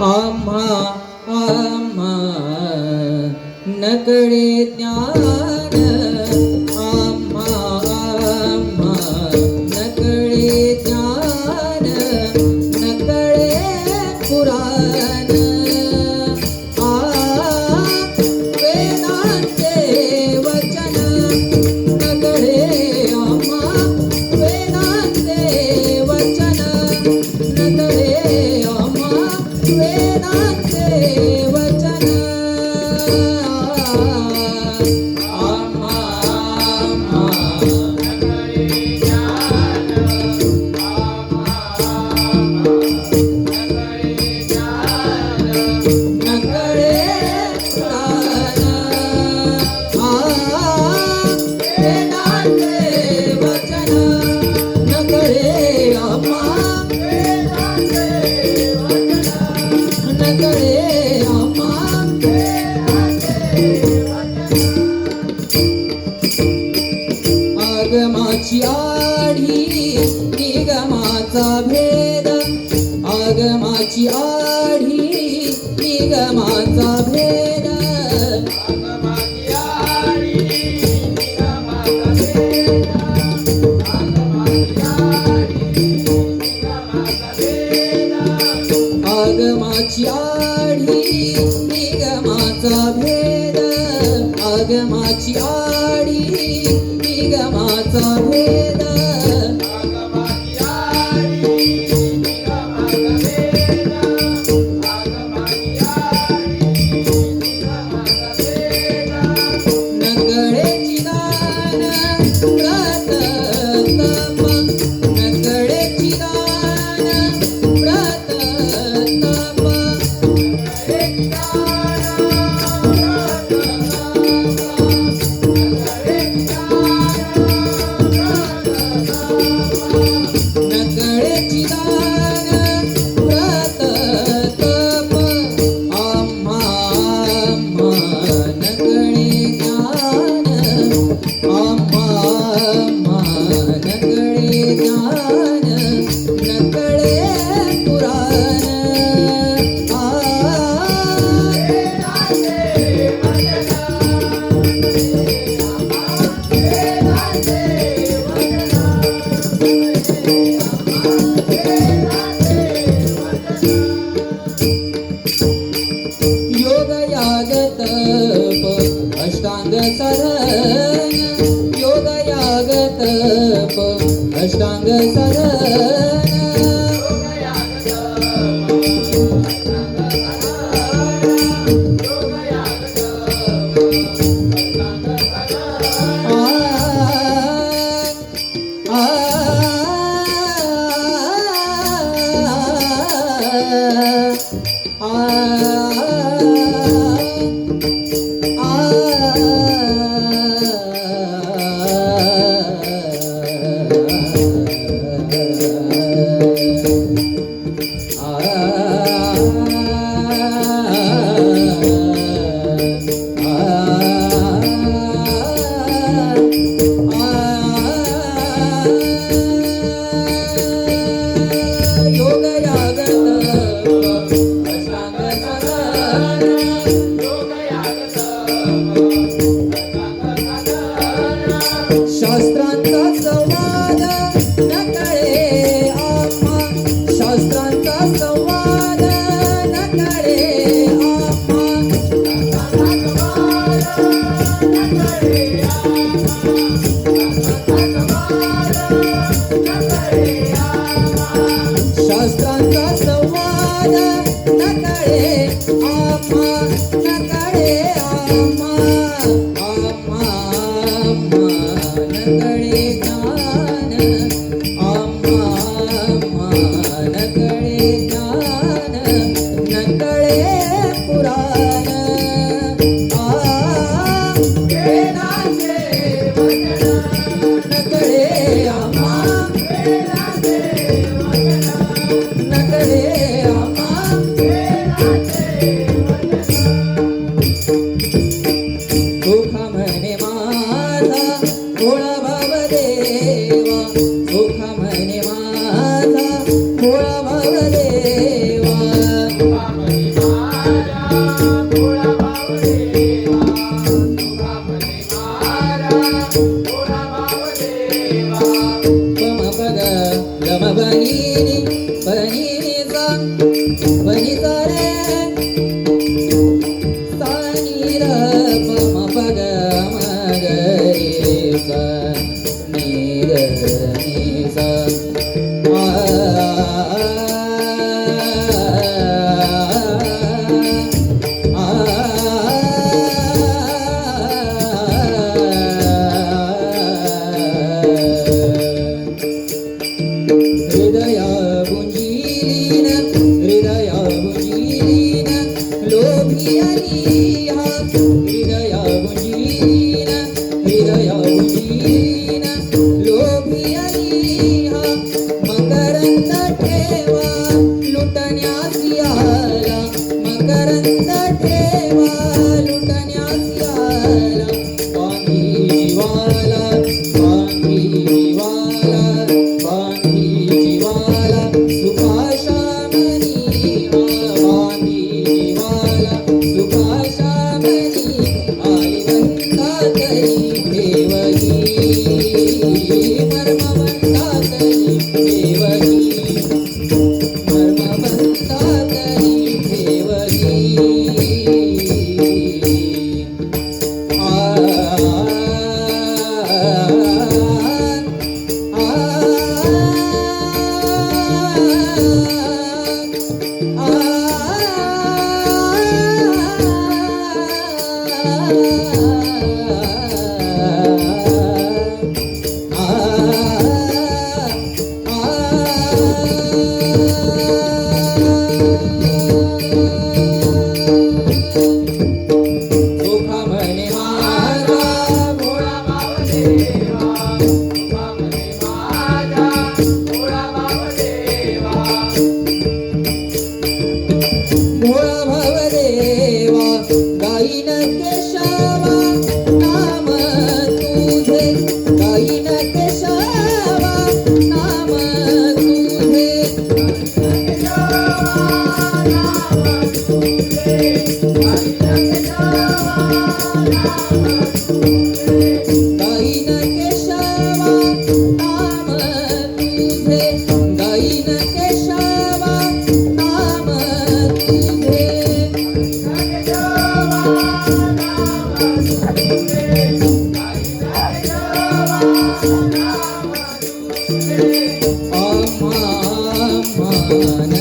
आम्हा आम्हा नकळे ज्ञान, आम्हा आम्हा नकळे ज्ञान, नकळे पुराण। वेदांचे वचन नकळे आम्हा, वेदांचे वचन नकळे आम्हा, वेदांचे वचन। आगमाची आढी निगमाचा भेद, आगमाची आढी निगमाचा भेद, आगमाची आढी निगमाचा भेद, आगमाची आढी निगमाचा भेद, आगमाची आढी निगमाचा भेद, आगमाची आढी निगमाचा भेद, आगमाची आढी निगमाचा भेद। नकळेची दान व्रत तप, नकळेची दान व्रत तप, नकळेची दान नकळेची दान व्रत तप, आम्हा आम्हा नकळे ज्ञान, आम्हा आम्हा नकळे ज्ञान, नकळे पुराण। योग याग तप अष्टांग साधन, योग याग तप अष्टांग साधन, योग याग तप अष्टांग साधन, योग याग तप अष्टांग शास्त्रांचा संवाद नकळे आम्हा, शास्त्रांचा संवाद नकळे आम्हा, शास्त्रांचा संवाद नकळे आम्हा, नकळे आम्हा, आम्हा आम्हा नकळे ज्ञान, आम्हा आम्हा नकळे ज्ञान, नकळे पुराण। वेदांचे वचन नकळे आम्हा, वेदांचे वचन नकळे आम्हा, वेदांचे वचन। सुख म्हणे माझा भोळा भाव देवा, सुख म्हणे माझा भोळा भाव देवा, गम बहिणी बहिणीचा बहिणीचा रे सा नी र प म प ग म ग रे सा नी ग नी सा हृदया गुंजीन लोभियानी हा हृदया गुंजीन लोभियानी हा मकरंद ठेवा लुटण्यासी आला मकरंद ठेवा लुटण्यासी आला बांधी जीवाला बांधी जीवाला बांधी जीवाला सुखाशामनी बांधी जीवाला सुखाशामनी आलिवंता करी देवगी मर्मवंता करी देवगी मर्मवंता करी देवगी भोळा भवदेवा गायीन केशवा नाम तुझे गायीन केशवा नाम तुझे गायीन केशवा नाम तुझे गायीन केशवा नाम तुझे आम्हा